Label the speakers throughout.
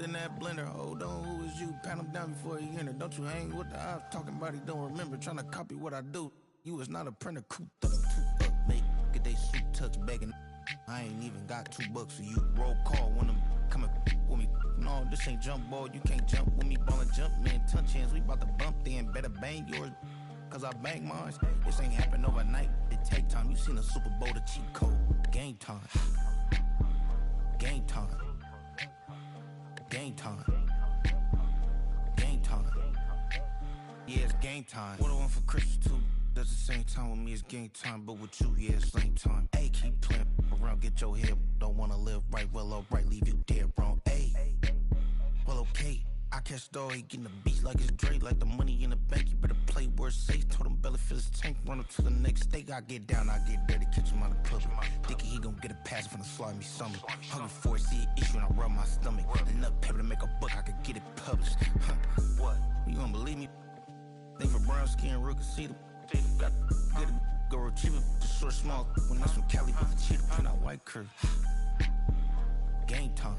Speaker 1: in that blender. Hold on, who is you? Pat him down before he enter. Don't you hang with the ops talking about he don't remember. Trying to copy what I do. You was not a printer. Cooped up, mate. Get they suit touch begging. I ain't even got $2 for you. Roll call when I'm coming with me. No, this ain't jump ball. You can't jump with me. Ballin' jump, man. Touch hands. We bout to bump then. Better bang yours. Cause I bang mine. This ain't happen overnight. It take time. You seen a Super Bowl, the cheat code. Game time. Game time. Game time. Game time. Yeah, it's game time. What I want for Christmas too. Does the same time with me, it's game time. But with you, yeah, it's lame time. Hey, keep playing around, get your head. Don't wanna live right, well, alright, leave you dead wrong. Hey, well, okay. I catch the dog, he getting the beat like it's Dre, like the money in the bank. You better play where it's safe. Told him belly fill his tank, run him to the next state. I get down, I get dirty, catch him on the club. Thinking he gon' get a pass from the slide me something. Hungry for it, see an issue and I rub my stomach. Enough paper to make a book, I could get it published. What? You gonna believe me? Think for brown skin, real conceited. Got good go retrieve it, the short small. When that's from Cali, but the cheetah print out white curve. Game time.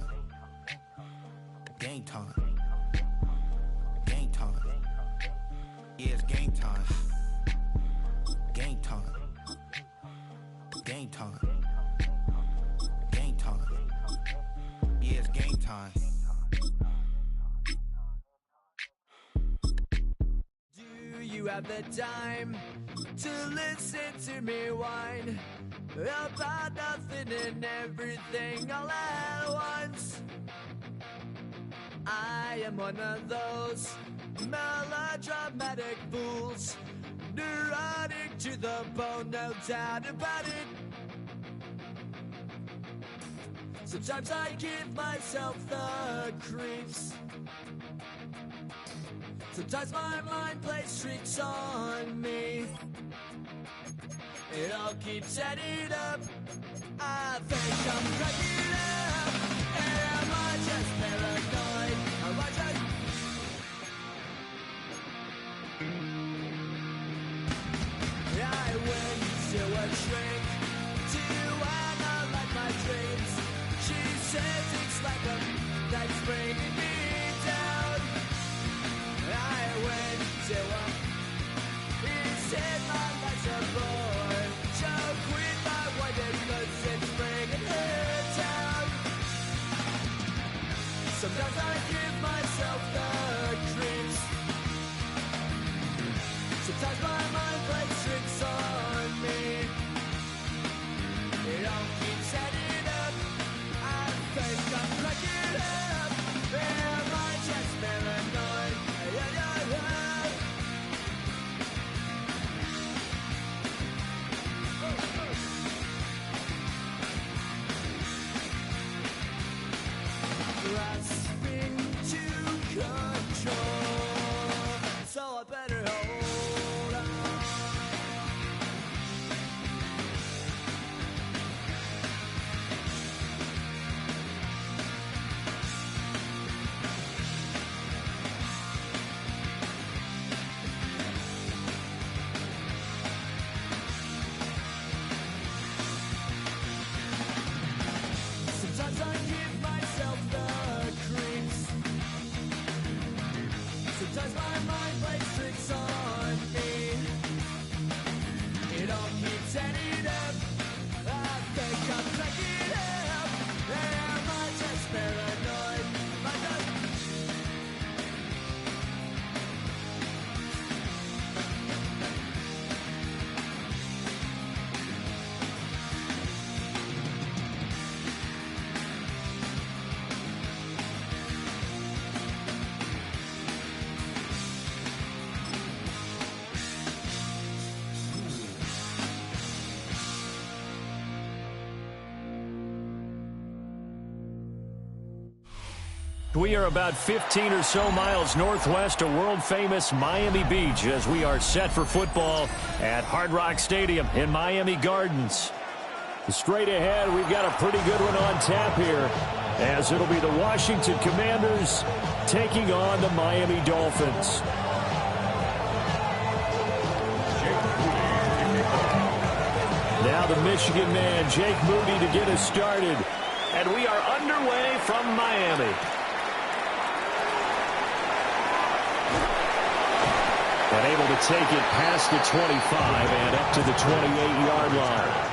Speaker 1: Game time. Game time. Yeah, it's game time. Game time. Game time. Game time. Yeah, it's game time.
Speaker 2: Do you have the time to listen to me whine about nothing and everything all at once? I am one of those melodramatic fools, neurotic to the bone, no doubt about it. Sometimes I give myself the creeps. Sometimes my mind plays tricks on me. It all keeps adding up. I think I'm cracking up. Am I just paranoid? Am I just... I went to a shrink to analyze my dreams. She says it's like a that's bringing me down. I went to a... He said my life's a bore. So quit my wife because it's bringing her down. Sometimes I give myself the creeps. Sometimes my mind plays tricks on me. It all keeps adding up. I think I'm cracking up. Am I just paranoid? Grasping to control, so I better hold on. Sometimes I give myself the creeps. Sometimes my mind plays tricks on me. It all keeps adding up. I think I'm cracking up. Am I just paranoid? Am I just...
Speaker 3: We are about 15 or so miles northwest of world-famous Miami Beach as we are set for football at Hard Rock Stadium in Miami Gardens. Straight ahead, we've got a pretty good one on tap here as it'll be the Washington Commanders taking on the Miami Dolphins. Now the Michigan man, Jake Moody, to get us started. And we are underway from Miami. Unable to take it past the 25 and up to the 28-yard line.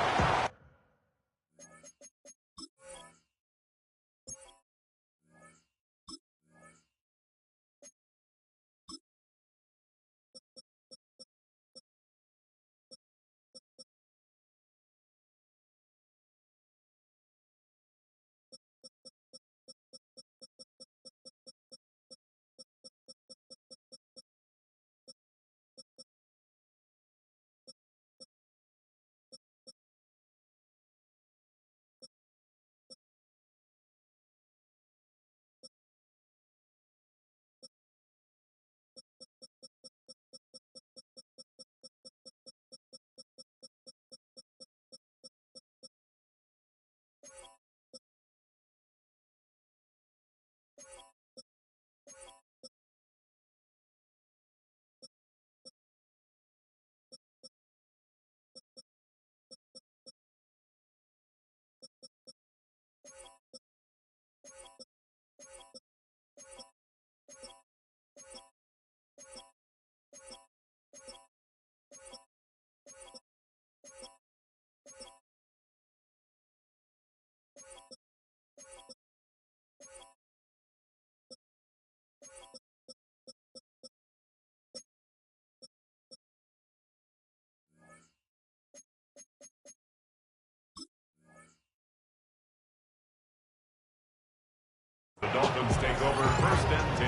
Speaker 4: The Dolphins take over 1st and 10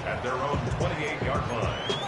Speaker 4: at their own 28-yard line.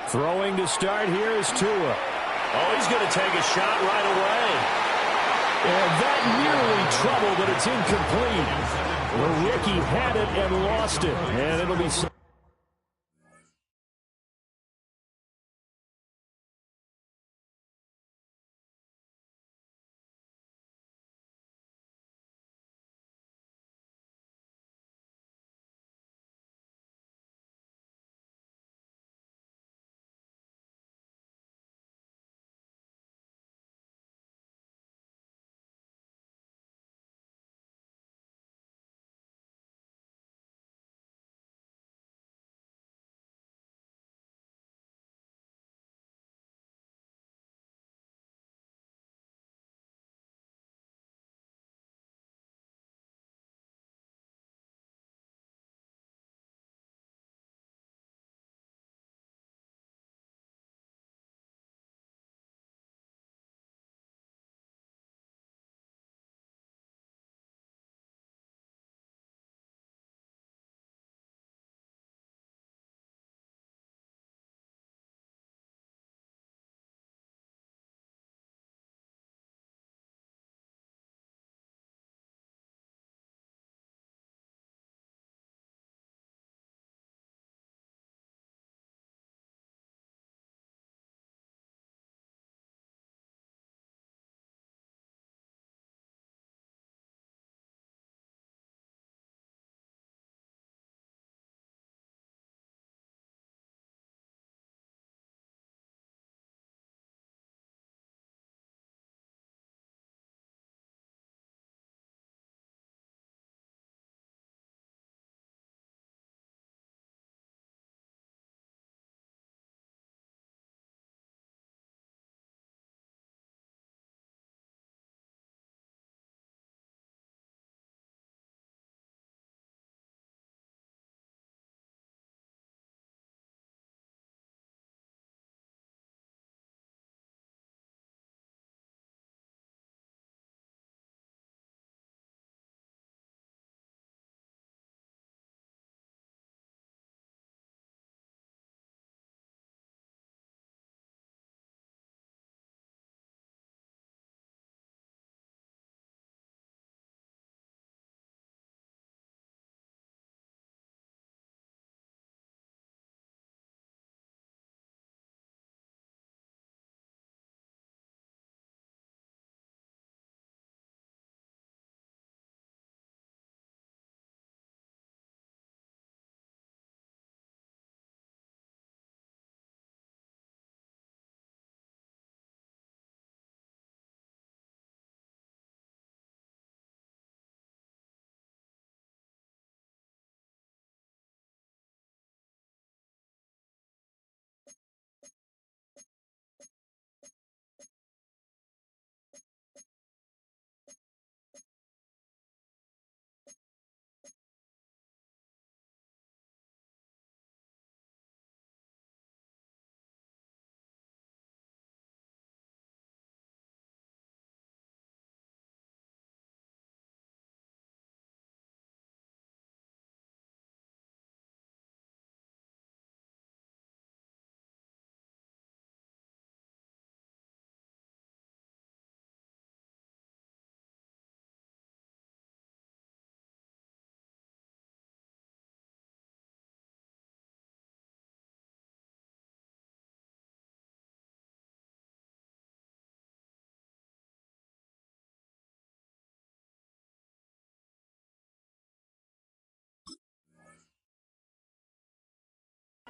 Speaker 3: Throwing to start here is Tua.
Speaker 5: Oh, he's going to take a shot right away.
Speaker 3: And that nearly trouble, but it's incomplete. The rookie had it and lost it. And it'll be...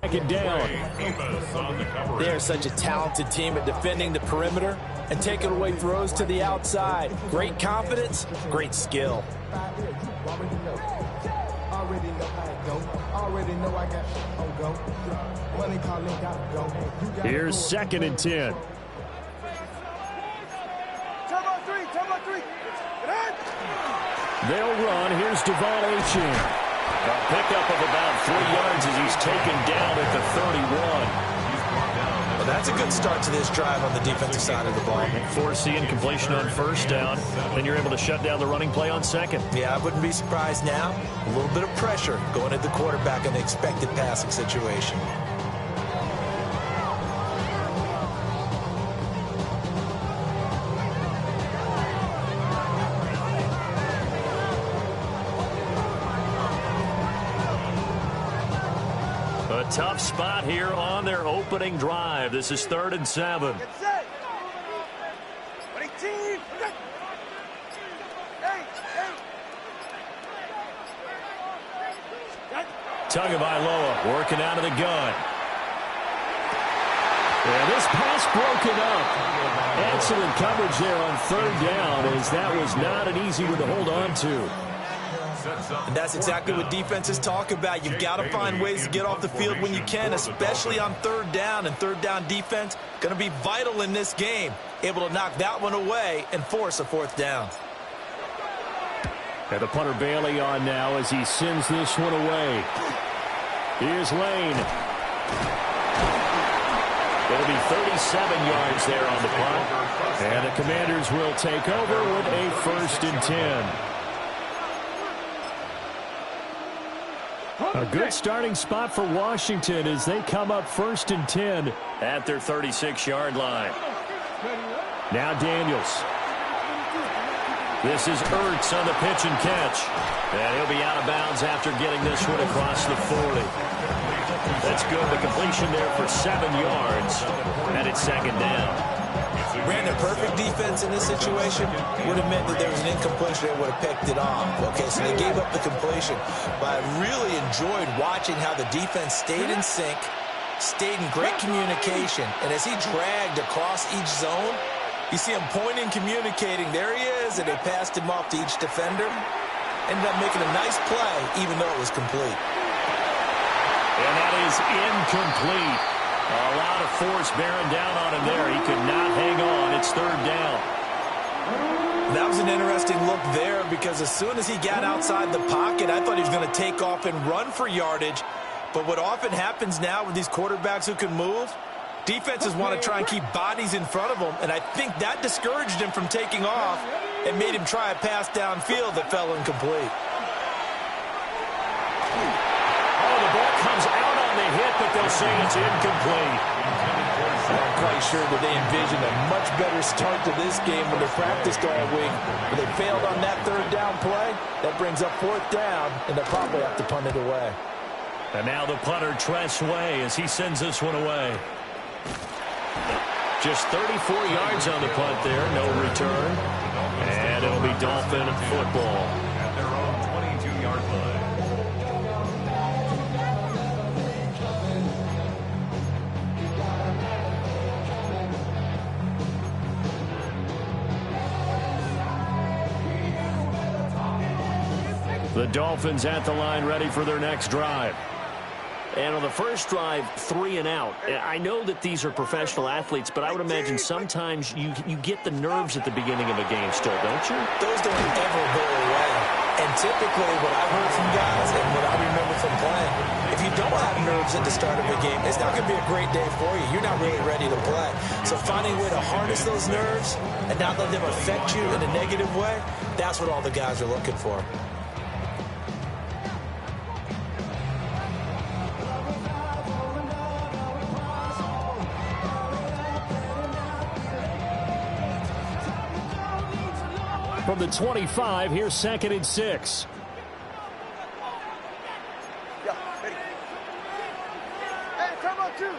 Speaker 3: second down.
Speaker 6: They are such a talented team at defending the perimeter and taking away throws to the outside. Great confidence, great skill.
Speaker 3: Here's 2nd and 10. They'll run. Here's G1H.
Speaker 5: A pickup of about 3 yards as he's taken down at the 31.
Speaker 6: Well, that's a good start to this drive on the defensive side of the ball.
Speaker 3: Force the incompletion on 1st down. Then you're able to shut down the running play on 2nd.
Speaker 6: Yeah, I wouldn't be surprised now. A little bit of pressure going at the quarterback in the expected passing situation.
Speaker 3: A tough spot here on their opening drive. This is 3rd and 7. Tagovailoa working out of the gun. And this pass broken up. Excellent coverage there on 3rd down, as that was not an easy one to hold on to.
Speaker 6: And that's exactly what defenses talk about. You've got to find ways to get off the field when you can, especially on 3rd down. And 3rd down defense going to be vital in this game. Able to knock that one away and force a 4th down.
Speaker 3: And the punter Bailey on now as he sends this one away. Here's Lane. It'll be 37 yards there on the punt. And the Commanders will take over with a 1st and 10. A good starting spot for Washington as they come up 1st and 10 at their 36-yard line. Now Daniels. This is Ertz on the pitch and catch. And he'll be out of bounds after getting this one across the 40. That's good. The completion there for 7 yards. And it's 2nd down.
Speaker 6: Ran a perfect defense in this situation. Would have meant that there was an incompletion that would have picked it off. Okay, so they gave up the completion. But I really enjoyed watching how the defense stayed in sync, stayed in great communication. And as he dragged across each zone, you see him pointing, communicating. There he is, and they passed him off to each defender. Ended up making a nice play, even though it was complete.
Speaker 3: And that is incomplete. A lot of force bearing down on him there. He could not hang on. It's 3rd down.
Speaker 6: That was an interesting look there because as soon as he got outside the pocket, I thought he was going to take off and run for yardage. But what often happens now with these quarterbacks who can move, defenses want to try and keep bodies in front of them, and I think that discouraged him from taking off and made him try a pass downfield that fell incomplete.
Speaker 3: Oh, the ball comes out on the hit, but they'll say it's incomplete.
Speaker 6: I'm quite sure that they envisioned a much better start to this game when they practiced all week. But they failed on that 3rd down play. That brings up 4th down, and they'll probably have to punt it away.
Speaker 3: And now the punter, Tress Way, as he sends this one away. Just 34 yards on the punt there, no return. And it'll be Dolphin football.
Speaker 4: At their own 22-yard line.
Speaker 3: The Dolphins at the line ready for their next drive. And on the first drive, 3 and out. I know that these are professional athletes, but I would imagine sometimes you get the nerves at the beginning of a game still, don't you?
Speaker 6: Those don't ever go away. And typically what I've heard from guys and what I remember from playing, if you don't have nerves at the start of a game, it's not going to be a great day for you. You're not really ready to play. So finding a way to harness those nerves and not let them affect you in a negative way, that's what all the guys are looking for.
Speaker 3: From the 25, here's 2nd and 6.
Speaker 2: Yeah, ready. Hey, come on, two.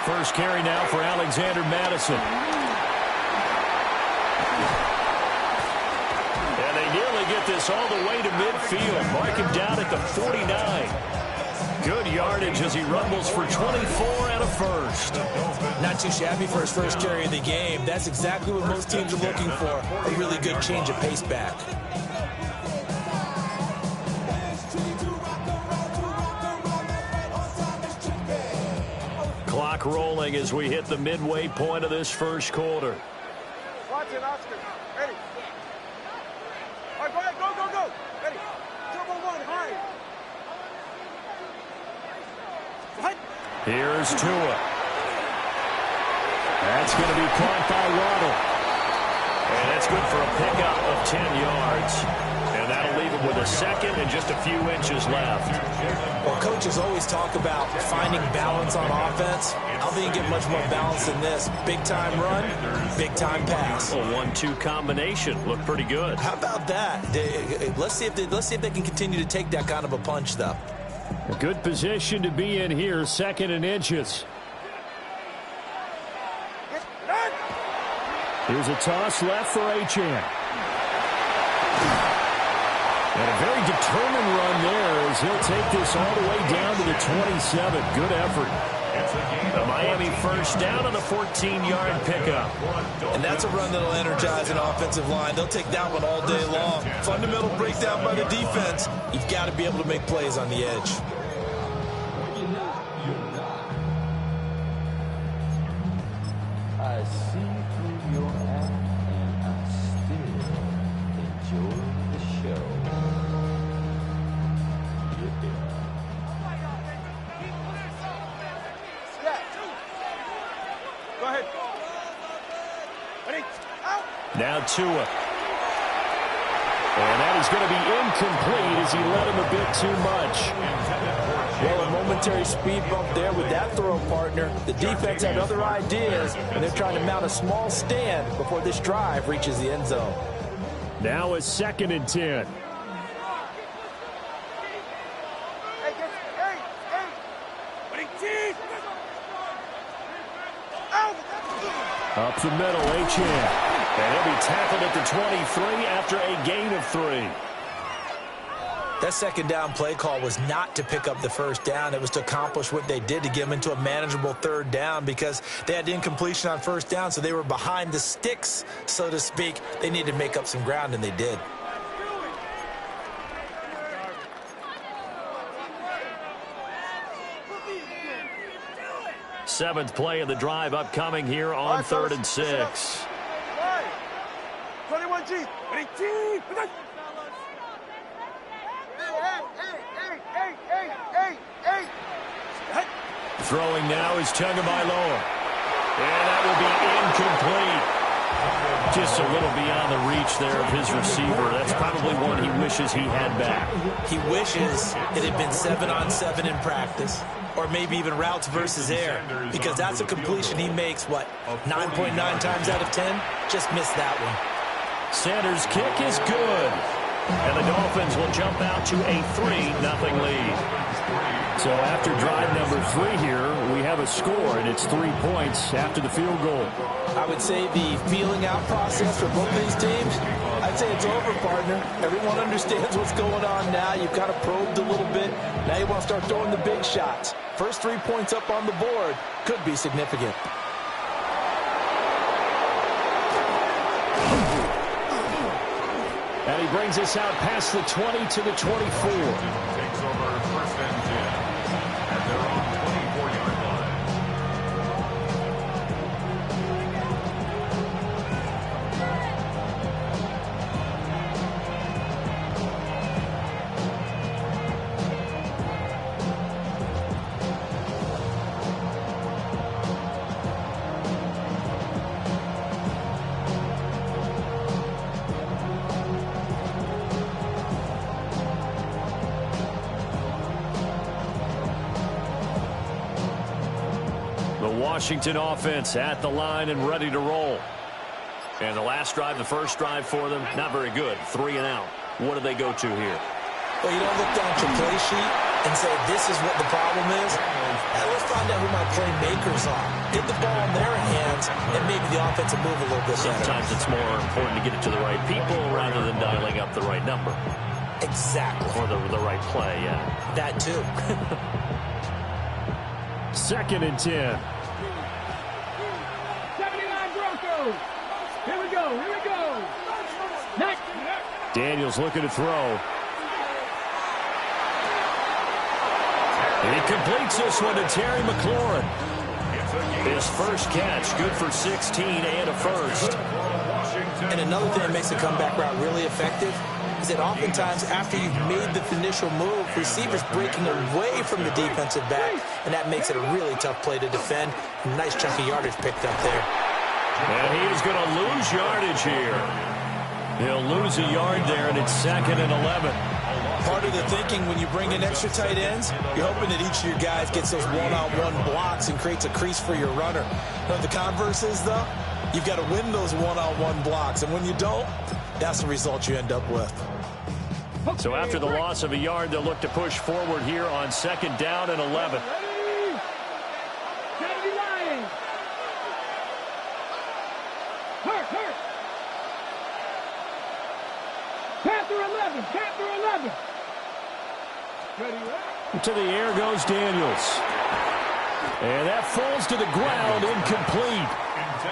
Speaker 3: First carry now for Alexander Madison. And they They nearly get this all the way to midfield. Mark him down at the 49. Good yardage as he rumbles for 24 and a first.
Speaker 6: Not too shabby for his first carry of the game. That's exactly what most teams are looking for. A really good change of pace back.
Speaker 3: Clock rolling as we hit the midway point of this first quarter.
Speaker 7: Watch it, Oscar. Ready. All right, go ahead. Go, go, go. Ready. Turbo one, high. What?
Speaker 3: Here's Tua. That's going to be caught by Waddle. And that's good for a pickup of 10 yards. And that'll leave him with a second and just a few inches left.
Speaker 6: Well, coaches always talk about finding balance on offense. I don't think you get much more balance than this. Big-time run, big-time pass.
Speaker 3: A 1-2 combination. Looked pretty good.
Speaker 6: How about that? Let's see if they can continue to take that kind of a punch, though.
Speaker 3: A good position to be in here, second and inches. Here's a toss left for Achane. And a very determined run there as he'll take this all the way down to the 27. Good effort. The Miami first down on the 14-yard pickup.
Speaker 6: And that's a run that'll energize an offensive line. They'll take that one all day long. Fundamental breakdown by the defense. You've got to be able to make plays on the edge.
Speaker 8: I see through your act, and I still enjoy the show.
Speaker 7: Yeah. Go ahead. Ready. Out.
Speaker 3: Now Tua. And that is going to be incomplete as he led him a bit too much.
Speaker 6: Well, a momentary speed bump there with that throw partner. The defense had other ideas, and they're trying to mount a small stand before this drive reaches the end zone.
Speaker 3: Now a 2nd and 10. Up the middle, Achane. And he'll be tackled at the 23 after a gain of 3.
Speaker 6: That second down play call was not to pick up the first down. It was to accomplish what they did to get them into a manageable third down because they had incompletion on first down, so they were behind the sticks, so to speak. They needed to make up some ground, and they did.
Speaker 3: Seventh play of the drive upcoming here on 3rd and 6.
Speaker 7: 21G. Ready, G.
Speaker 3: Throwing now is Tagovailoa. And that will be incomplete. Just a little beyond the reach there of his receiver. That's probably one he wishes he had back.
Speaker 6: He wishes it had been 7-on-7 in practice, or maybe even routes versus air, because that's a completion he makes, 9.9 times out of 10? Just missed that one.
Speaker 3: Sanders' kick is good. And the Dolphins will jump out to a 3-0 lead. So after drive number 3 here, we have a score, and it's 3 points after the field goal.
Speaker 6: I would say the feeling out process for both these teams, I'd say it's over, partner. Everyone understands what's going on now. You've kind of probed a little bit. Now you want to start throwing the big shots. First 3 points up on the board could be significant.
Speaker 3: And he brings us out past the 20 to the 24.
Speaker 4: Takes over 1st and 10 at their own 24-yard line.
Speaker 3: Washington offense at the line and ready to roll. And the last drive, the first drive for them, not very good. 3 and out. What do they go to here?
Speaker 6: Well, you don't look down at your play sheet. and say, this is what the problem is, and let's find out who my playmakers are. Get the ball in their hands, and maybe the offense will move a little bit better.
Speaker 3: Sometimes it's more important to get it to the right people rather than dialing up the right number.
Speaker 6: Exactly.
Speaker 3: Or the right play, yeah.
Speaker 6: That too.
Speaker 3: 2nd and 10.
Speaker 2: 79 Broncos. Here we go. Here we go. Next.
Speaker 3: Daniels looking to throw. And he completes this one to Terry McLaurin. His first catch, good for 16 and a first.
Speaker 6: And another thing that makes a comeback route really effective is that oftentimes after you've made the initial move, receivers breaking away from the defensive back, and that makes it a really tough play to defend. Nice chunk of yardage picked up there.
Speaker 3: And he is going to lose yardage here. He'll lose a yard there, and it's 2nd and 11.
Speaker 6: Part of the thinking when you bring in extra tight ends, you're hoping that each of your guys gets those one-on-one blocks and creates a crease for your runner. The converse is, though, you've got to win those one-on-one blocks, and when you don't, that's the result you end up with.
Speaker 3: So after the loss of a yard, they'll look to push forward here on 2nd down and 11.
Speaker 2: Ready? 79. Hurt. Panther 11. Panther 11. Ready?
Speaker 3: To the air goes Daniels. And that falls to the ground, incomplete.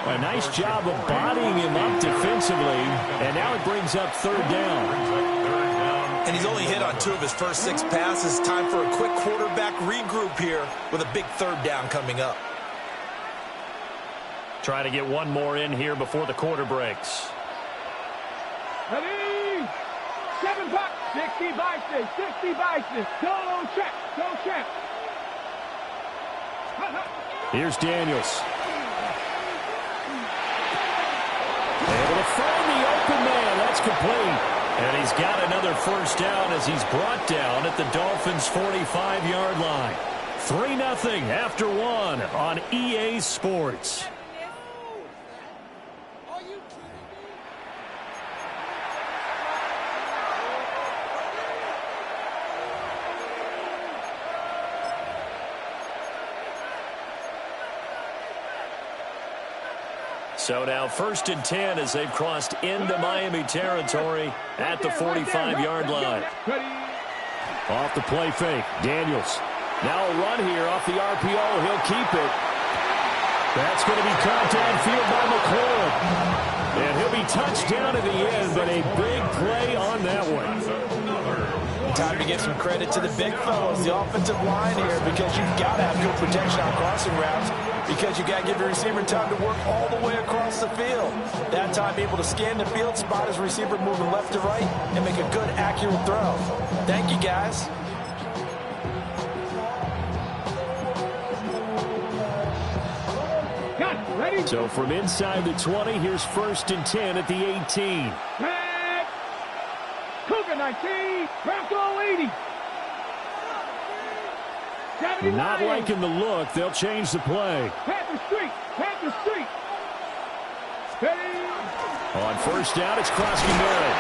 Speaker 3: A nice job of bodying him up defensively, and now it brings up 3rd down.
Speaker 6: And he's only hit on 2 of his first 6 passes. Time for a quick quarterback regroup here with a big 3rd down coming up.
Speaker 3: Try to get one more in here before the quarter breaks.
Speaker 2: Ready? 7 bucks. 60 by 6. 60 by 6. Don't check.
Speaker 3: Here's Daniels. Able to find the open man. That's complete. And he's got another first down as he's brought down at the Dolphins' 45-yard line. 3-0 after 1 on EA Sports. So now 1st and 10 as they've crossed into Miami territory at the 45-yard line. Off the play fake, Daniels. Now a run here off the RPO. He'll keep it. That's going to be caught downfield by McLaurin. And he'll be touched down at the end, but a big play on that one.
Speaker 6: Time to give some credit to the big fellows, the offensive line here, because you've got to have good protection on crossing routes, because you've got to give your receiver time to work all the way across the field. That time, be able to scan the field, spot his receiver moving left to right, and make a good, accurate throw. Thank you, guys.
Speaker 2: Ready?
Speaker 3: So from inside the 20, here's 1st and 10 at the 18.
Speaker 2: Cougar 19, Bronco 80. 79.
Speaker 3: Not liking the look. They'll change the play.
Speaker 2: Panther Street. Steady.
Speaker 3: On 1st down, it's Krosky Merritt.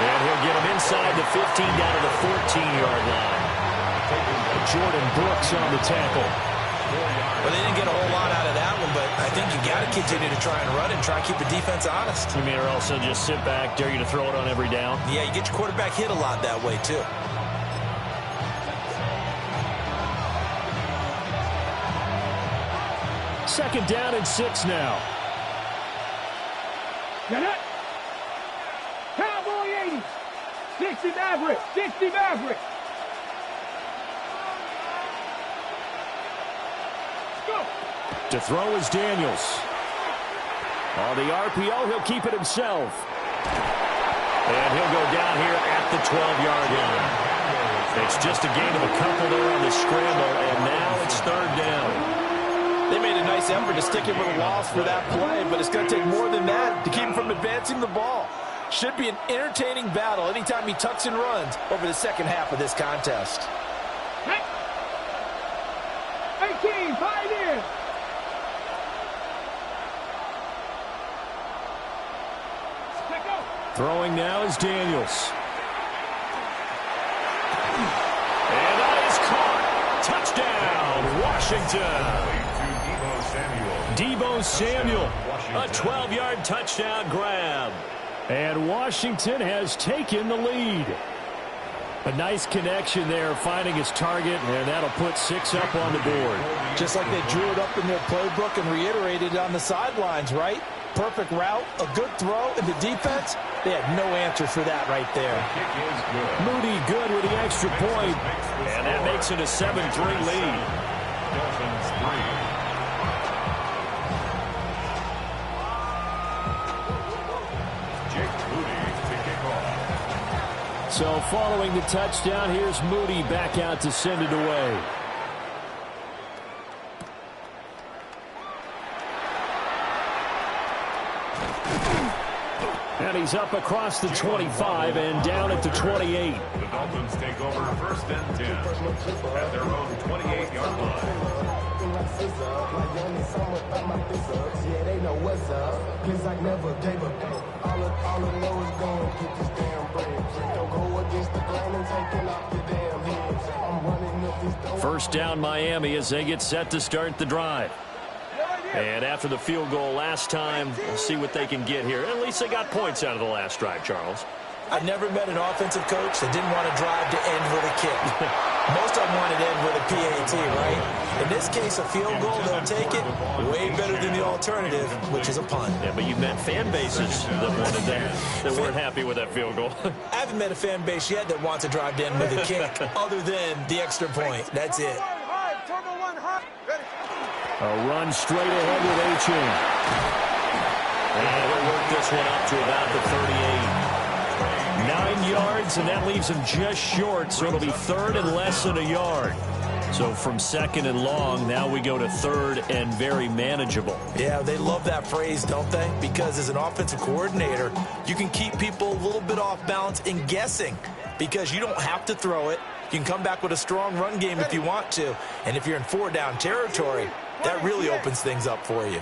Speaker 3: And he'll get him inside the 15 down to the 14-yard line. Jordan Brooks on the tackle.
Speaker 6: Well, they didn't get a whole lot out of that one, but I think you got to continue to try and run and try and keep the defense honest.
Speaker 3: You mean, or also just sit back, dare you to throw it on every down?
Speaker 6: Yeah, you get your quarterback hit a lot that way, too.
Speaker 3: Second down and 6 now.
Speaker 2: Get it. Cowboy 80. 60 Maverick. 60 Maverick. Go.
Speaker 3: To throw is Daniels. On the RPO, he'll keep it himself. And he'll go down here at the 12-yard line. It's just a gain of a couple there on the scramble, and now it's 3rd down.
Speaker 6: They made a nice effort to stick him with a loss for that play, but it's going to take more than that to keep him from advancing the ball. Should be an entertaining battle anytime he tucks and runs over the second half of this contest.
Speaker 2: 18, 5 in.
Speaker 3: Throwing now is Daniels. And out Washington. Deebo Samuel, a 12-yard touchdown grab. And Washington has taken the lead. A nice connection there, finding his target, and that'll put 6 up on the board.
Speaker 6: Just like they drew it up in their playbook and reiterated it on the sidelines, right? Perfect route, a good throw, and the defense, they had no answer for that right there.
Speaker 3: Moody good with the extra point, and that makes it a 7-3 lead.
Speaker 4: Dolphins 3.
Speaker 3: So following the touchdown, here's Moody back out to send it away. And he's up across the 25 and down at the 28.
Speaker 4: The Dolphins take over 1st and 10 at their own 28-yard line.
Speaker 3: First down Miami as they get set to start the drive. And after the field goal last time, we'll see what they can get here. At least they got points out of the last drive, Charles.
Speaker 6: I've never met an offensive coach that didn't want to drive to end with a kick. Most of them wanted to end with a PAT, right? In this case, a field goal, they'll take it. Way better than the alternative, which is a punt.
Speaker 3: Yeah, but you've met fan bases that wanted that, that weren't happy with that field goal.
Speaker 6: I haven't met a fan base yet that wants to drive to end with a kick, other than the extra point. That's it.
Speaker 3: A run straight ahead with H.A. And he'll work this one up to about the 38. 9 yards, and that leaves him just short, so it'll be 3rd and less than a yard. So from 2nd and long, now we go to 3rd and very manageable.
Speaker 6: Yeah, they love that phrase, don't they? Because as an offensive coordinator, you can keep people a little bit off balance and guessing because you don't have to throw it. You can come back with a strong run game if you want to. And if you're in 4-down territory, that really opens things up for you.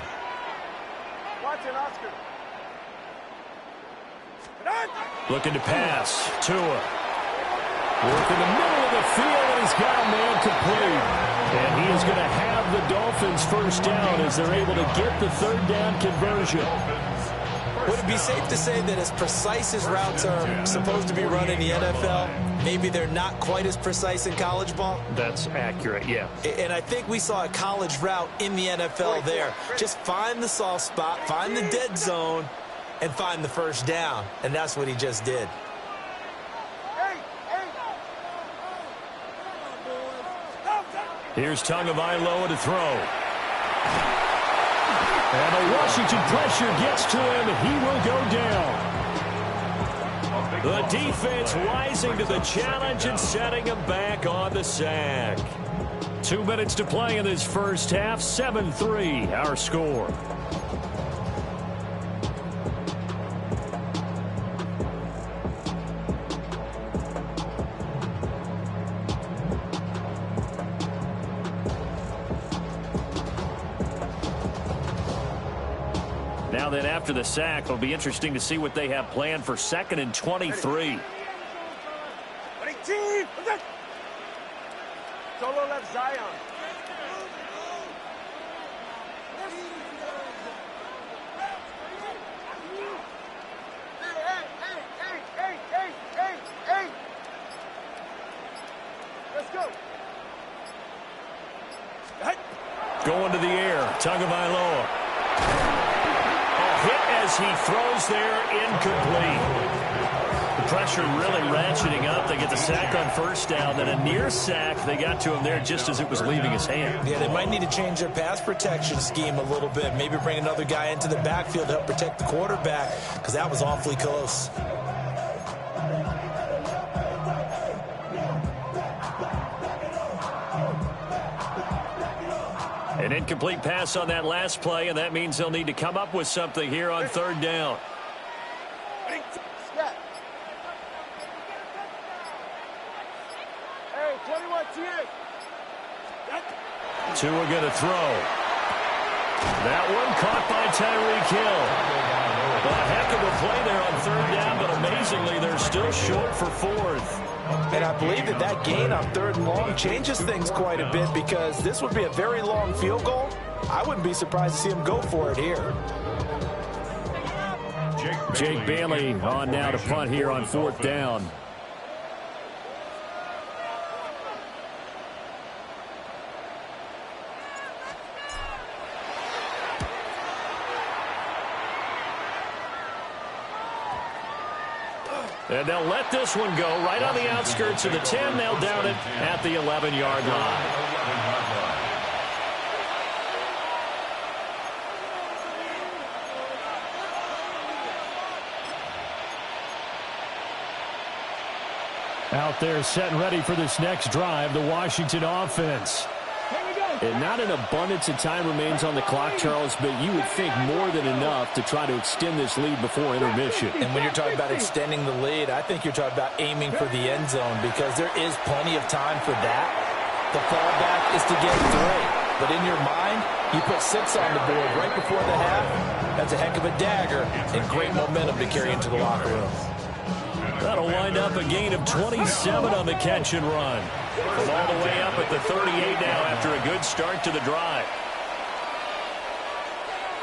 Speaker 3: Looking to pass. Tua. Work in the middle of the field, and he's got a man complete. And he is going to have the Dolphins first down as they're able to get the 3rd down conversion.
Speaker 6: Would it be safe to say that as precise as routes are supposed to be run in the NFL, maybe they're not quite as precise in college ball?
Speaker 3: That's accurate, yeah.
Speaker 6: And I think we saw a college route in the NFL there. Just find the soft spot, find the dead zone, and find the first down. And that's what he just did.
Speaker 3: Here's Tagovailoa to throw. And the Washington pressure gets to him, and he will go down. The defense rising to the challenge and setting him back on the sack. 2 minutes to play in this first half. 7-3, our score. Now then, after the sack, it'll be interesting to see what they have planned for 2nd and 23.
Speaker 7: Solo left Zion. Hey. Let's go.
Speaker 3: Going to the air, Tagovailoa. Hit as he throws there, incomplete. The pressure really ratcheting up. They get the sack on first down, then a near sack. They got to him there just as it was leaving his hand.
Speaker 6: Yeah, they might need to change their pass protection scheme a little bit. Maybe bring another guy into the backfield to help protect the quarterback, because that was awfully close.
Speaker 3: An incomplete pass on that last play, and that means they'll need to come up with something here on 3rd down.
Speaker 7: Hey, 21 TA.
Speaker 3: Tua going to throw. That one caught by Tyreek Hill. Well, a heck of a play there on third down, but amazingly, they're still short for fourth.
Speaker 6: And I believe that gain on third and long changes things quite a bit, because this would be a very long field goal. I wouldn't be surprised to see him go for it here.
Speaker 3: Jake Bailey on now to punt here on fourth down. And they'll let this one go right on the outskirts of the 10. They'll down it at the 11-yard line. Out there set and ready for this next drive, the Washington offense. And not an abundance of time remains on the clock, Charles, but you would think more than enough to try to extend this lead before intermission.
Speaker 6: And when you're talking about extending the lead, I think you're talking about aiming for the end zone, because there is plenty of time for that. The fallback is to get 3. But in your mind, you put 6 on the board right before the half. That's a heck of a dagger and great momentum to carry into the locker room.
Speaker 3: That'll wind up a gain of 27 on the catch and run. From all the way up at the 38 now after a good start to the drive.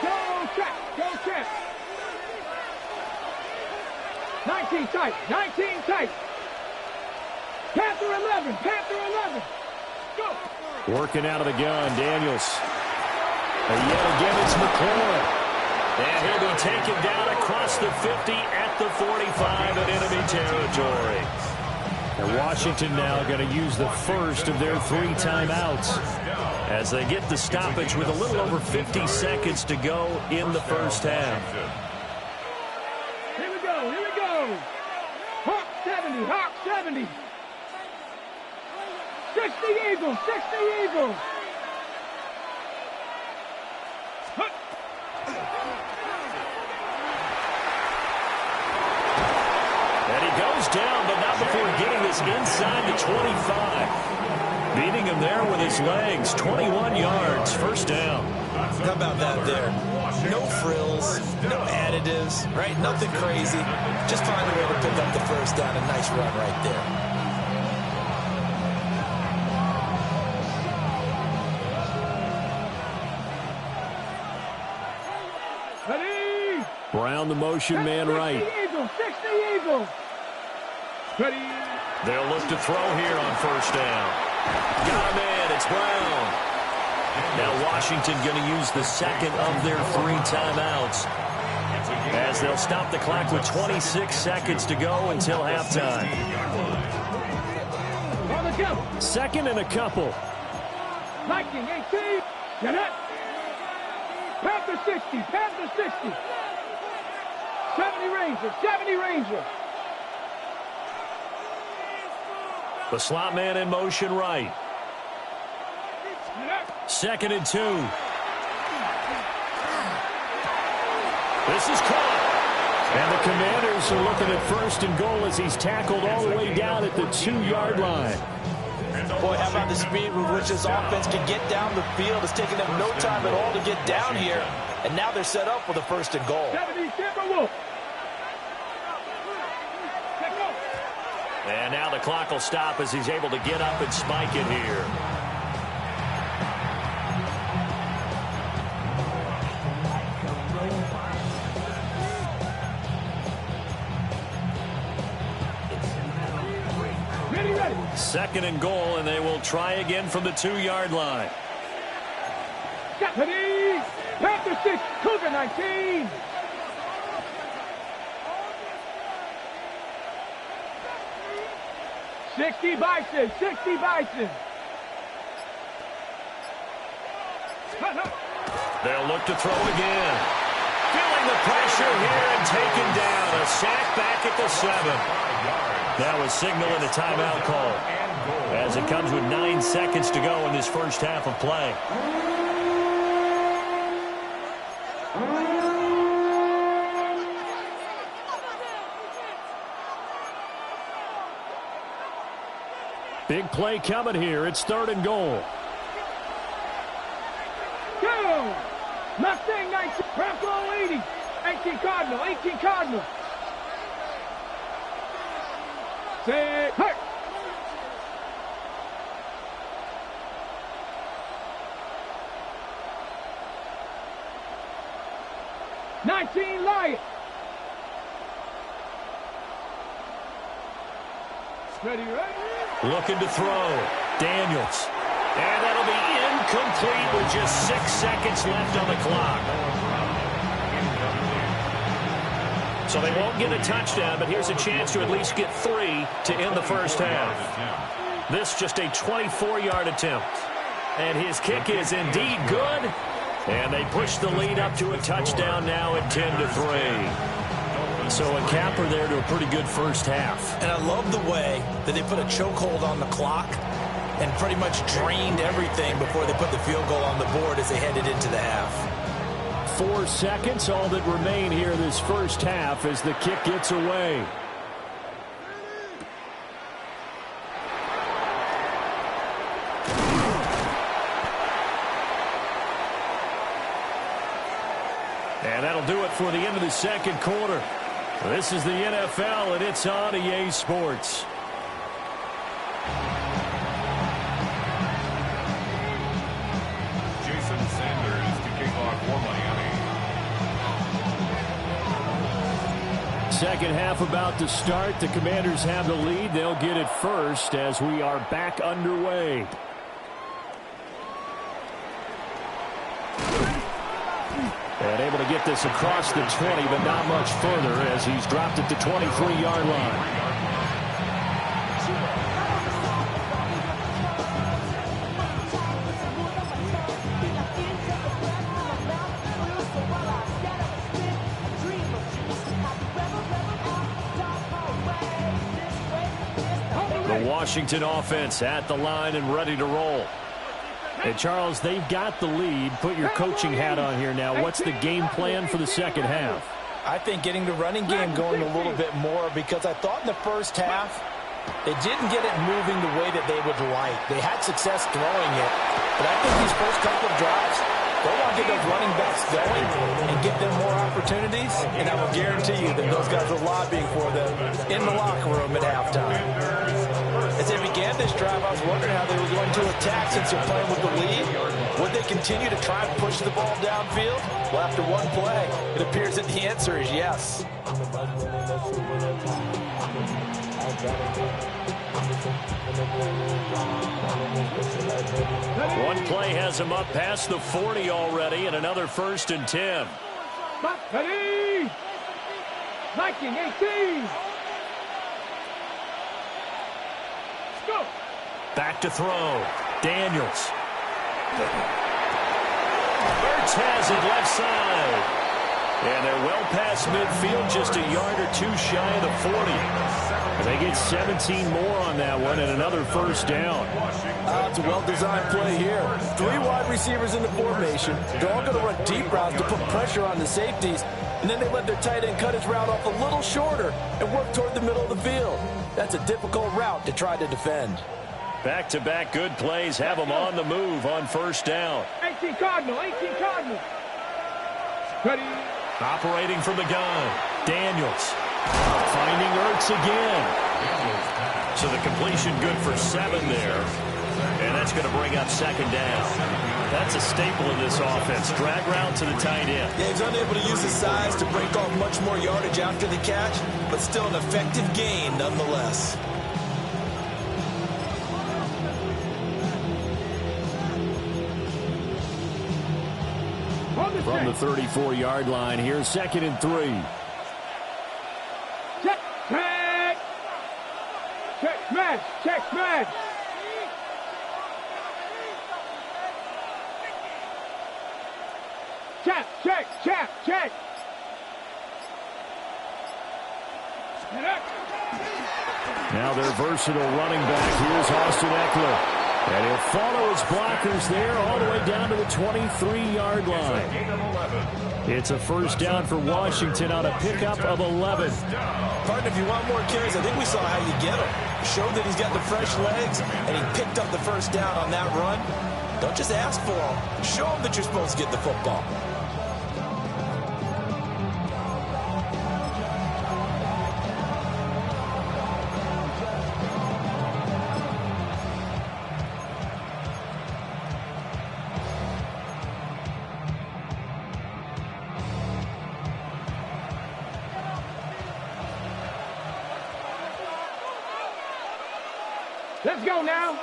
Speaker 9: Go check. 19 tight, 19 tight. Panther 11. Go.
Speaker 3: Working out of the gun, Daniels. And yet again it's McLaurin. And he'll be taken down across the 50 at the 45 in enemy territory. And Washington now going to use the first of their 3 timeouts as they get the stoppage with a little over 50 seconds to go in the first half.
Speaker 9: Here we go. Hawk 70. 60 Eagles.
Speaker 3: Down, but not before getting this inside the 25. Beating him there with his legs. 21 yards, first down.
Speaker 6: How about that there? No frills, no additives, right? Nothing crazy. Just find a way to pick up the first down. A nice run right there.
Speaker 3: Brown, the motion man right.
Speaker 9: 60 Eagles. Ready.
Speaker 3: They'll look to throw here on first down. Got him in. It's Brown. Now Washington going to use the second of their 3 timeouts as they'll stop the clock with 26 seconds to go until halftime. Second and a couple.
Speaker 9: 19, 18. Get it. Panther 60. 70 Ranger.
Speaker 3: The slot man in motion right. Second and 2. This is caught. And the Commanders are looking at first and goal as he's tackled all the way down at the 2-yard line.
Speaker 6: Boy, how about the speed with which this offense can get down the field? It's taken them no time at all to get down here. And now they're set up for the first and goal.
Speaker 9: 70 Timberwolf.
Speaker 3: And now the clock will stop as he's able to get up and spike it here.
Speaker 9: Ready.
Speaker 3: Second and goal, and they will try again from the 2-yard line.
Speaker 9: Ready. Panther 6, Cougar 19. Sixty Bison.
Speaker 3: They'll look to throw again. Feeling the pressure here and taken down. A sack back at the 7. That was signaling a timeout call as it comes with 9 seconds to go in this first half of play. Big play coming here. It's third and goal.
Speaker 9: Go! Mustang 19, Bronco 80. 18 Cardinal, 18 Cardinal. Set, hurt. Lion. Ready, ready.
Speaker 3: Looking to throw. Daniels. And that'll be incomplete with just 6 seconds left on the clock. So they won't get a touchdown, but here's a chance to at least get 3 to end the first half. This just a 24-yard attempt. And his kick is indeed good. And they push the lead up to a touchdown now at 10-3. So a capper there to a pretty good first half.
Speaker 6: And I love the way that they put a chokehold on the clock and pretty much drained everything before they put the field goal on the board as they headed into the half.
Speaker 3: 4 seconds, all that remain here this first half as the kick gets away. And that'll do it for the end of the second quarter. This is the NFL, and it's on EA Sports.
Speaker 4: Jason Sanders to kick off for Miami.
Speaker 3: Second half about to start. The Commanders have the lead. They'll get it first as we are back underway. And able to get this across the 20, but not much further as he's dropped it to 23-yard line. The Washington offense at the line and ready to roll. Hey, Charles, they've got the lead. Put your coaching hat on here now. What's the game plan for the second half?
Speaker 6: I think getting the running game going a little bit more, because I thought in the first half they didn't get it moving the way that they would like. They had success throwing it, but I think these first couple of drives, they want to get those running backs going and give them more opportunities, and I will guarantee you that those guys are lobbying for them in the locker room at halftime. As they began this drive, I was wondering how they were going to attack since they're playing with the lead. Would they continue to try and push the ball downfield? Well, after one play, it appears that the answer is yes.
Speaker 3: One play has him up past the 40 already, and another 1st and 10.
Speaker 9: Ready. 19-18. Go.
Speaker 3: Back to throw. Daniels. Ertz has it left side. And they're well past midfield, just a yard or two shy of the 40. And they get 17 more on that one and another 1st down.
Speaker 6: It's a well-designed play here. 3 wide receivers in the formation. They're all going to run deep routes to put pressure on the safeties. And then they let their tight end cut his route off a little shorter and work toward the middle of the field. That's a difficult route to try to defend.
Speaker 3: Back-to-back good plays have them on the move on 1st down.
Speaker 9: 18 Cardinal, 18 Cardinal. Ready.
Speaker 3: Operating from the gun. Daniels. Finding Ertz again. So the completion good for 7 there. And that's going to bring up 2nd down. That's a staple in this offense. Drag route to the tight end.
Speaker 6: Yeah, he's unable to use his size to break off much more yardage after the catch, but still an effective gain nonetheless.
Speaker 3: From the 34-yard line, here's 2nd and 3.
Speaker 9: Check, check. Check, smash, check, smash. Check, check, check, check.
Speaker 3: Now their versatile running back. Here's Austin Eckler. And he'll follow his blockers there all the way down to the 23-yard line. It's a 1st down for Washington on a pickup of 11.
Speaker 6: Partner, if you want more carries, I think we saw how you get him. Showed that he's got the fresh legs, and he picked up the 1st down on that run. Don't just ask for him. Show him that you're supposed to get the football.
Speaker 9: Let's go now.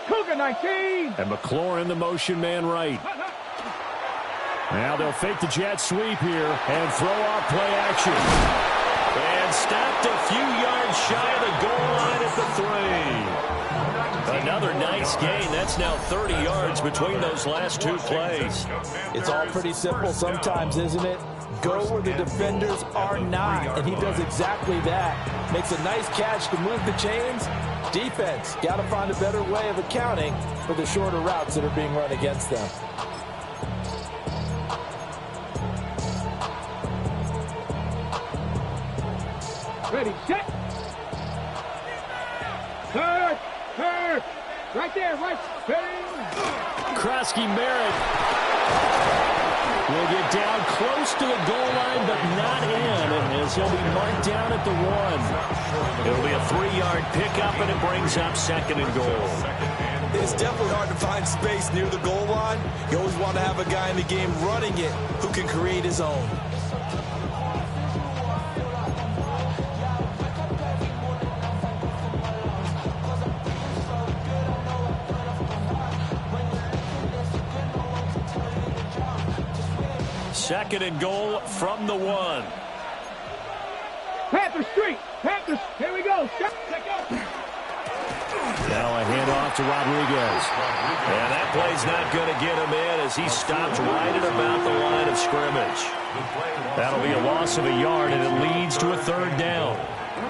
Speaker 9: Cougar 19.
Speaker 3: And McLaurin, the motion man right. Now they'll fake the jet sweep here and throw off play action. And stopped a few yards shy of the goal line at the 3. Another nice gain. That's now 30 yards between those last two plays.
Speaker 6: It's all pretty simple sometimes, isn't it? Go where the defenders are not, and he does exactly that. Makes a nice catch to move the chains. Defense, got to find a better way of accounting for the shorter routes that are being run against them.
Speaker 9: Ready, set. Third. Right there, right.
Speaker 3: Krosky Merritt will get down close to the goal line, but not in, as he'll be marked down at the 1. It'll be a 3-yard pickup, and it brings up 2nd and goal.
Speaker 6: It's definitely hard to find space near the goal line. You always want to have a guy in the game running it who can create his own.
Speaker 3: Second and goal from the 1.
Speaker 9: Panther Street. Panthers. Here we go.
Speaker 3: Now a handoff to Rodriguez. And that play's not going to get him in as he stopped right at about the line of scrimmage. That'll be a loss of a yard, and it leads to a 3rd down.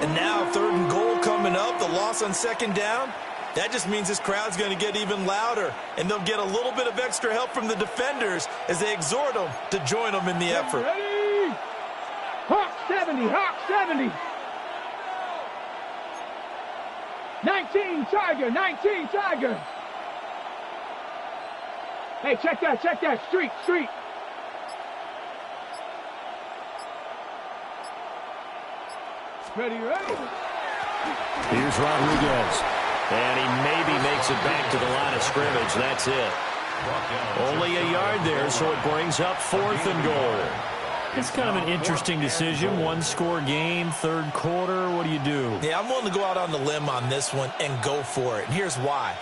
Speaker 6: And now 3rd and goal coming up. The loss on 2nd down. That just means this crowd's going to get even louder, and they'll get a little bit of extra help from the defenders as they exhort them to join them in the effort.
Speaker 9: Ready? Hawk 70, Hawk 70. 19 Tiger. Hey, check that. Street. Ready.
Speaker 3: Here's Rodriguez. And he maybe makes it back to the line of scrimmage. That's it. Only a yard there, so it brings up 4th and goal. It's kind of an interesting decision. 1-score game, 3rd quarter. What do you do?
Speaker 6: Yeah, I'm willing to go out on the limb on this one and go for it. And here's why.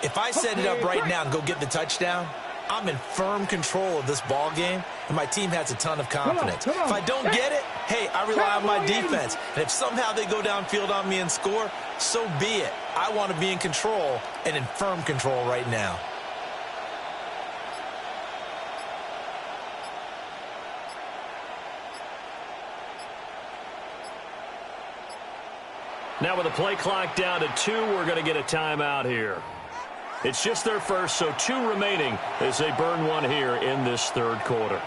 Speaker 6: If I set it up right now and go get the touchdown, I'm in firm control of this ball game, and my team has a ton of confidence.
Speaker 9: Come on.
Speaker 6: If I don't get it, hey, I rely on my defense. And if somehow they go downfield on me and score, so be it. I want to be in control and in firm control right now.
Speaker 3: Now with the play clock down to 2, we're going to get a timeout here. It's just their first, so 2 remaining as they burn one here in this 3rd quarter.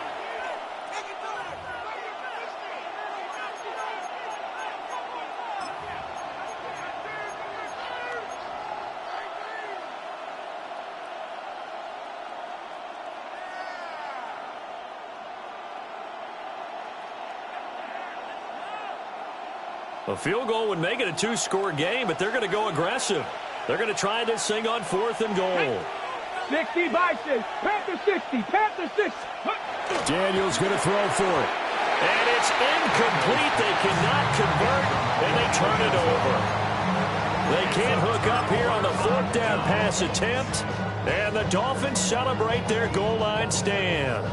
Speaker 3: A field goal would make it a 2-score game, but they're going to go aggressive. They're going to try this thing on 4th and goal.
Speaker 9: 60 Bison. Panther 60.
Speaker 3: Daniels going to throw for it. And it's incomplete. They cannot convert, and they turn it over. They can't hook up here on the 4th down pass attempt, and the Dolphins celebrate their goal line stand.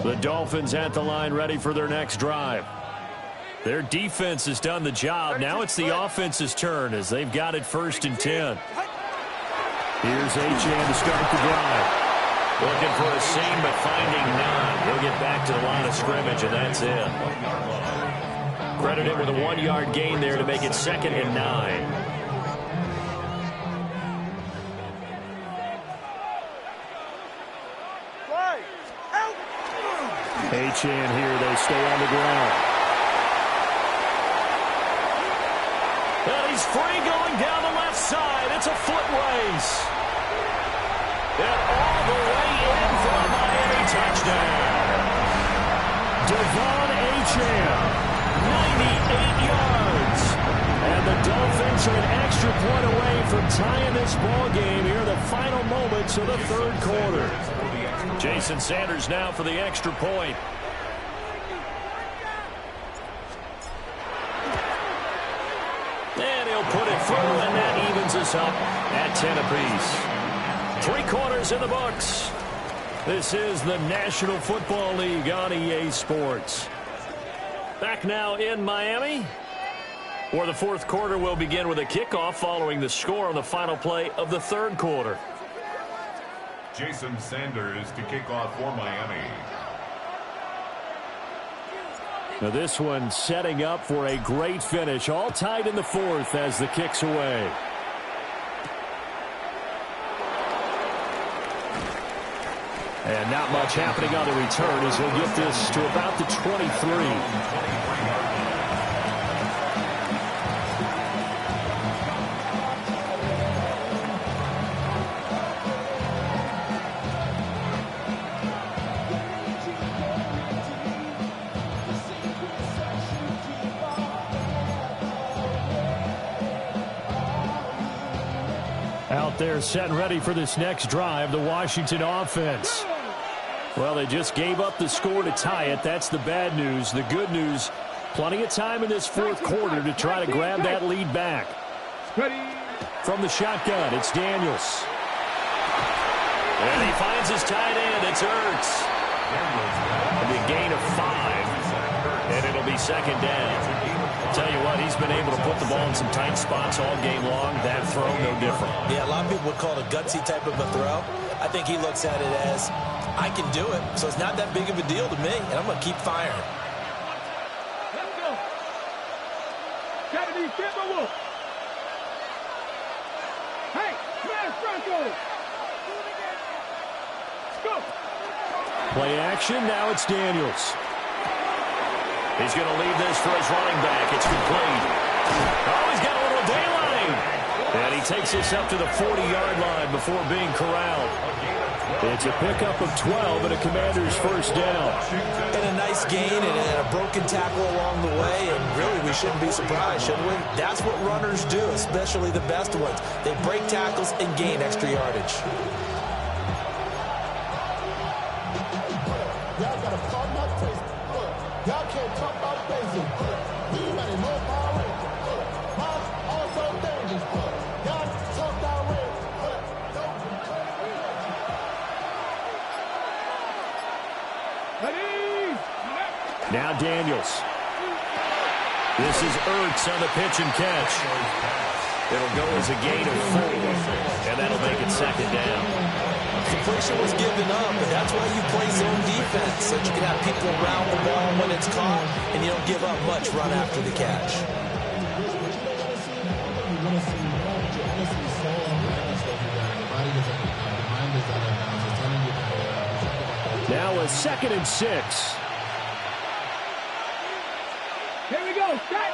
Speaker 3: The Dolphins at the line ready for their next drive. Their defense has done the job. Now it's the offense's turn as they've got it 1st and 10. Here's Achane to start the drive. Looking for a seam, but finding none. He'll get back to the line of scrimmage, and that's it. Credit him with a 1-yard gain there to make it 2nd and 9. Achane here, they stay on the ground. And he's free going down the left side. It's a foot race. And all the way in for a Miami touchdown. Devon Achane, 98 yards. And the Dolphins are an extra point away from tying this ball game here in the final moments of the 3rd quarter. Jason Sanders now for the extra point. through, and that evens us up at 10 apiece. 3 quarters in the books. This is the National Football League on EA Sports. Back now in Miami, where the fourth quarter will begin with a kickoff following the score on the final play of the third quarter.
Speaker 4: Jason Sanders to kick off for Miami.
Speaker 3: Now this one setting up for a great finish. All tied in the fourth as the kick's away. And not much happening on the return as he'll get this to about the 23. Out there set and ready for this next drive, the Washington offense. Well, they just gave up the score to tie it. That's the bad news. The good news, plenty of time in this fourth quarter to try to grab that lead back. From the shotgun, it's Daniels. And he finds his tight end. It's Ertz. It'll be a gain of 5, and it'll be second down. Tell you what, he's been able to put the ball in some tight spots all game long. That throw, no different.
Speaker 6: Yeah, a lot of people would call it a gutsy type of a throw. I think he looks at it as, I can do it, so it's not that big of a deal to me, and I'm going to keep firing.
Speaker 9: Let's go. 70, Timberwolf. Hey, smash Broncos. Let's go.
Speaker 3: Play action, now it's Daniels. He's going to leave this for his running back. It's complete. Oh, he's got a little daylight. And he takes this up to the 40-yard line before being corralled. It's a pickup of 12 and a Commander's first down.
Speaker 6: And a nice gain and a broken tackle along the way, and really we shouldn't be surprised, should we? That's what runners do, especially the best ones. They break tackles and gain extra yardage.
Speaker 10: Y'all got to call my face. Y'all can't talk about basic. You better know power. Also dangerous. Y'all talk that way.
Speaker 3: Now Daniels. This is Ertz on the pitch and catch. It'll go as a gain of 4, and that'll make it second down.
Speaker 6: Completion was given up, but that's why you play zone defense, so that you can have people around the ball when it's caught, and you don't give up much run after the catch.
Speaker 3: Now a 2nd and 6.
Speaker 9: Here we go. Set.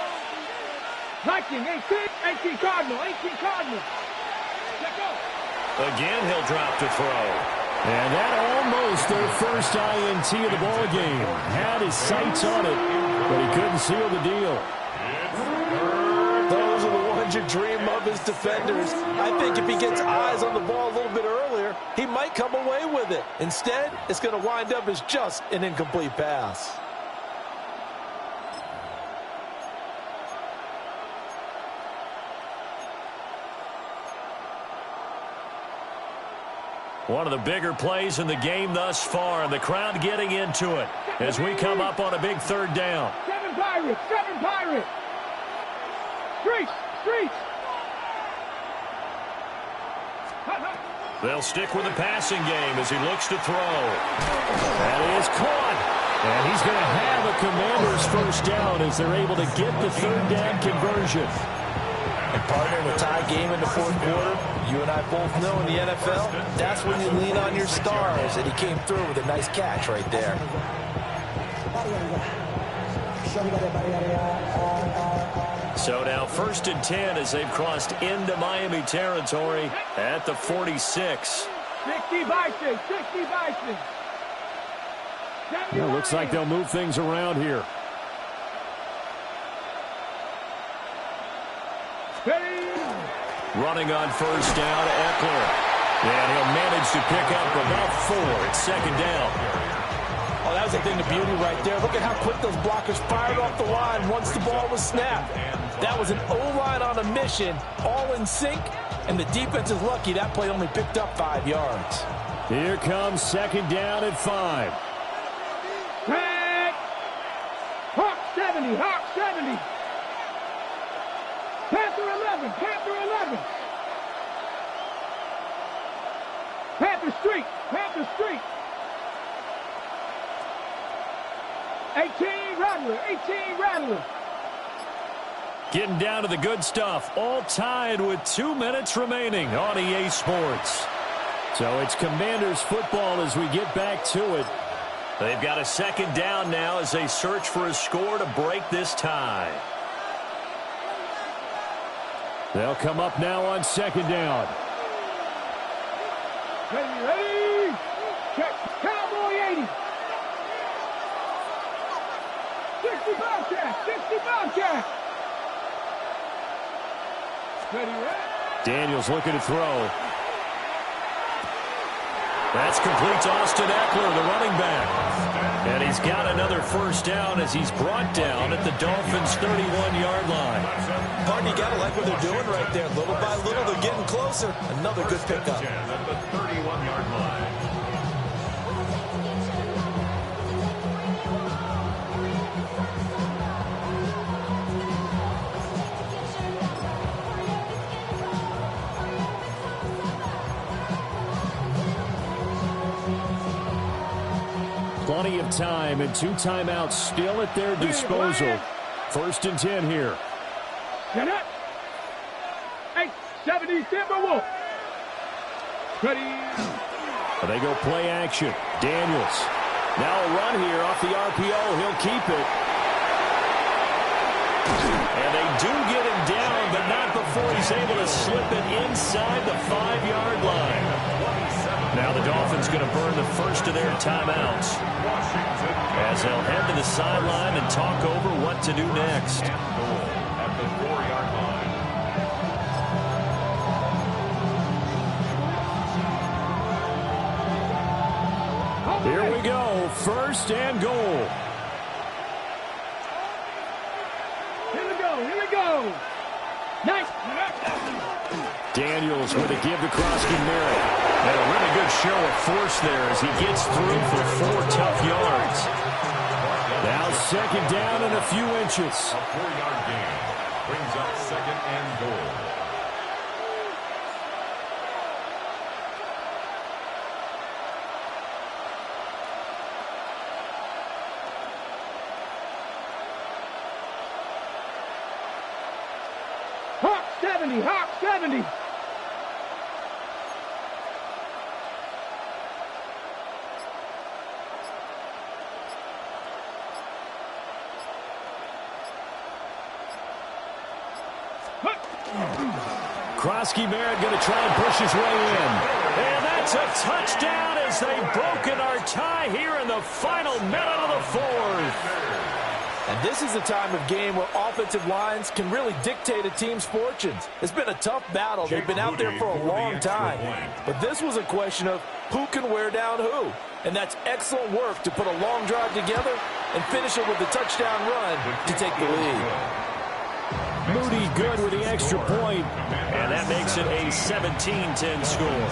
Speaker 9: Viking, 18 Cardinal, 18 Cardinal. Let go.
Speaker 3: Again, he'll drop to throw. And that almost their first INT of the ball game. Had his sights on it, but he couldn't seal the deal.
Speaker 6: Those are the ones you dream of as defenders. I think if he gets eyes on the ball a little bit earlier, he might come away with it. Instead, it's going to wind up as just an incomplete pass.
Speaker 3: One of the bigger plays in the game thus far, and the crowd getting into it as we come up on a big third down.
Speaker 9: 7 Pirates, 7 Pirates. Streets, streets.
Speaker 3: They'll stick with the passing game as he looks to throw. That is caught. And he's going to have a Commander's first down as they're able to get the third down conversion.
Speaker 6: And partner, in a tie game in the fourth quarter, you and I both know in the NFL, that's when you lean on your stars, and he came through with a nice catch right there.
Speaker 3: So now 1st and 10 as they've crossed into Miami territory at the 46.
Speaker 9: 60 Bison, 60 Bison.
Speaker 3: Yeah, looks like they'll move things around here. Running on first down, Eckler. And he'll manage to pick up about 4. It's second down.
Speaker 6: Oh, that was a thing of beauty right there. Look at how quick those blockers fired off the line once the ball was snapped. That was an O-line on a mission, all in sync, and the defense is lucky that play only picked up 5 yards.
Speaker 3: Here comes second down at 5.
Speaker 9: Tag! Hawk 70, Hawk 70. Panther 11, Panther 11. Panther Street, Panther Street. 18 Rattler, 18 Rattler.
Speaker 3: Getting down to the good stuff. All tied with 2 minutes remaining on EA Sports. So it's Commanders football as we get back to it. They've got a second down now as they search for a score to break this tie. They'll come up now on second down.
Speaker 9: Ready, ready. Check. Cowboy 80. 60 Bobcat, 60 Bobcat. Ready, ready.
Speaker 3: Daniels looking to throw. That's complete to Austin Eckler, the running back. And he's got another first down as he's brought down at the Dolphins' 31-yard line.
Speaker 6: Pardon, you got to like what they're doing right there. Little by little, they're getting closer. Another good pickup.
Speaker 4: At the 31-yard line.
Speaker 3: Plenty of time and 2 timeouts still at their disposal. First and 10 here.
Speaker 9: Get up. 870 Timberwolf. Ready.
Speaker 3: They go play action. Daniels. Now a run here off the RPO. He'll keep it. And they do get him down, but not before he's able to slip it inside the 5-yard line. Now the Dolphins going to burn the first of their timeouts as they'll head to the sideline and talk over what to do next.
Speaker 4: At the 4-yard line.
Speaker 3: Here we go. First and goal.
Speaker 9: Here we go. Here we go. Nice.
Speaker 3: Daniels with a give to Krosky-Merritt. And a really good show of force there as he gets through for 4 tough yards. Now second down and a few inches.
Speaker 4: A 4-yard gain brings up second and goal.
Speaker 9: Hawk 70, Hawk 70.
Speaker 3: Krosky-Merritt going to try and push his way in. And that's a touchdown as they've broken our tie here in the final minute of the 4th.
Speaker 6: And this is a time of game where offensive lines can really dictate a team's fortunes. It's been a tough battle. They've been out there for a long time. But this was a question of who can wear down who. And that's excellent work to put a long drive together and finish it with a touchdown run to take the lead.
Speaker 3: Moody good with the extra point, and that makes it a 17-10 score.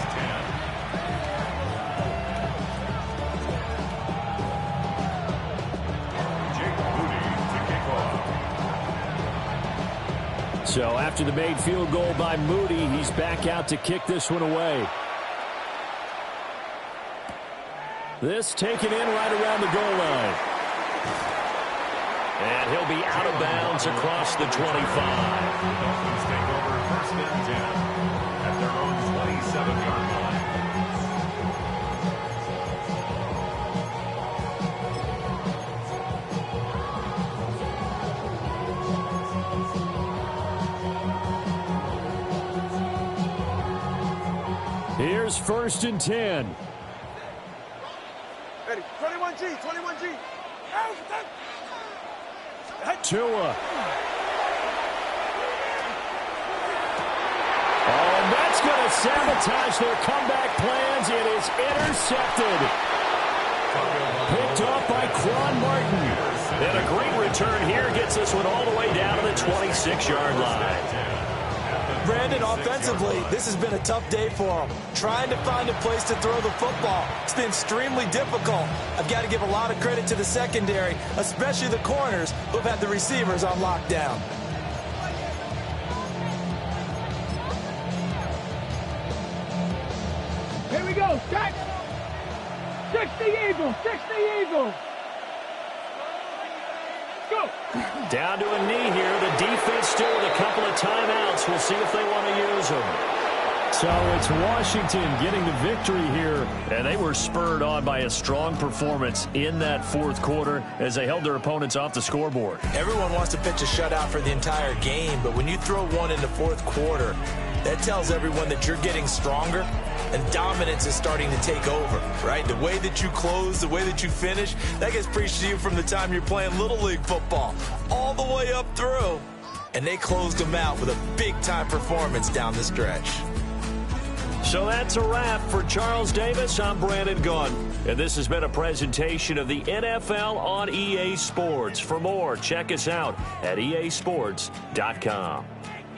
Speaker 3: So after the made field goal by Moody, he's back out to kick this one away. This taken in right around the goal line. And he'll be out of bounds across the 25.
Speaker 4: Dolphins take over first and 10 at their own 27-yard line.
Speaker 3: Here's first and 10.
Speaker 7: Ready, 21G, 21G.
Speaker 3: Tua. Oh, and that's going to sabotage their comeback plans. It is intercepted. Picked off by Quan Martin. And a great return here gets this one all the way down to the 26-yard line.
Speaker 6: Brandon, offensively, this has been a tough day for them. Trying to find a place to throw the football. It's been extremely difficult. I've got to give a lot of credit to the secondary, especially the corners who've had the receivers on lockdown.
Speaker 9: Here we go, set. 60 Eagles, 60 Eagles. Go.
Speaker 3: Down to a knee here. The defense still with a couple of timeouts. We'll see if they want to use them.
Speaker 5: So it's Washington getting the victory here.
Speaker 3: And they were spurred on by a strong performance in that fourth quarter as they held their opponents off the scoreboard.
Speaker 6: Everyone wants to pitch a shutout for the entire game, but when you throw one in the fourth quarter, that tells everyone that you're getting stronger and dominance is starting to take over, right? The way that you close, the way that you finish, that gets preached to you from the time you're playing Little League football all the way up through. And they closed them out with a big-time performance down the stretch.
Speaker 3: So that's a wrap for Charles Davis. I'm Brandon Gunn. And this has been a presentation of the NFL on EA Sports. For more, check us out at easports.com.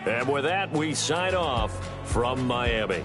Speaker 3: And with that, we sign off from Miami.